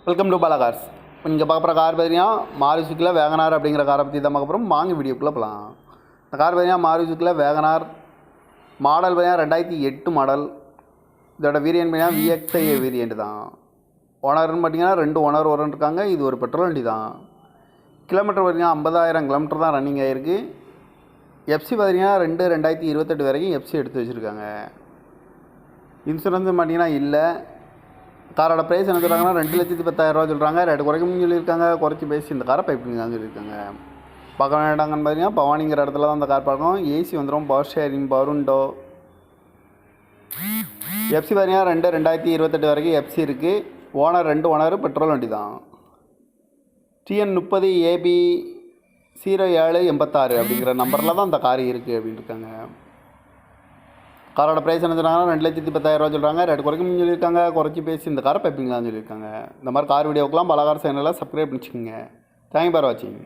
Welcome to Bala cars. இப்போ நீங்கள் பார்க்குற கார் பார்த்தீங்கன்னா மாருதியில் வேகனார் அப்படிங்கிற காரை பற்றி தான் பார்க்க போகிறோம். வாங்க வீடியோக்குள்ளே போகலாம். இந்த கார் பார்த்தீங்கன்னா மாருதியில் வேகனார் மாடல் பார்த்தீங்கன்னா 2008 மாடல். இதோட வேரியன்ட் பார்த்தீங்கன்னா VXI வேரியண்ட் தான். ஓனர்னு பார்த்தீங்கன்னா 2 ஓனர் இருக்காங்க. இது ஒரு பெட்ரோல் வண்டி தான். கிலோமீட்டர் பார்த்தீங்கன்னா 50,000 கிலோமீட்டர் தான் ரன்னிங் ஆகிருக்கு. எஃப்சி பார்த்தீங்கன்னா 2028 வரைக்கும் எஃப்சி எடுத்து வச்சுருக்காங்க. இன்சூரன்ஸ் பார்த்தீங்கன்னா இல்லை. காரோட ப்ரைஸ் என்ன சொல்கிறாங்கன்னா 2,10,000 சொல்கிறாங்க. ரேட்டு குறைக்கணும்னு சொல்லியிருக்காங்க. குறைச்சி பேசி இந்த காரை பைப்பிங்கான்னு சொல்லியிருக்காங்க. பார்க்க வேண்டாங்கன்னு பார்த்தீங்கன்னா பவானிங்கிற இடத்துல தான் அந்த கார் பார்க்கணும். ஏசி வந்துடும், power sharing, power window. FC பார்த்தீங்கன்னா 2028 வரைக்கும் எஃப்சி இருக்குது. ஓனர் 2 ஓனர், பெட்ரோல் வண்டி தான். TN30 AB 0786 அப்படிங்கிற நம்பரில் தான் அந்த கார் இருக்குது அப்படின்னு இருக்காங்க. காரோட ப்ரைஸ் என்ன சொன்னாங்கன்னா 2,10,000 சொல்கிறாங்க. ரேட்டு குறைக்கணும்னு சொல்லியிருக்காங்க. குறைச்சி பேசி இந்த காரை பைப்பிங்கான்னு சொல்லியிருக்காங்க. இந்த மாதிரி கார் வீடியோக்கெலாம் பல கார் சேனலில் சப்ஸ்கிரைப் பண்ணிச்சுக்கோங்க. தேங்க்யூ ஃபார் வாட்சிங்.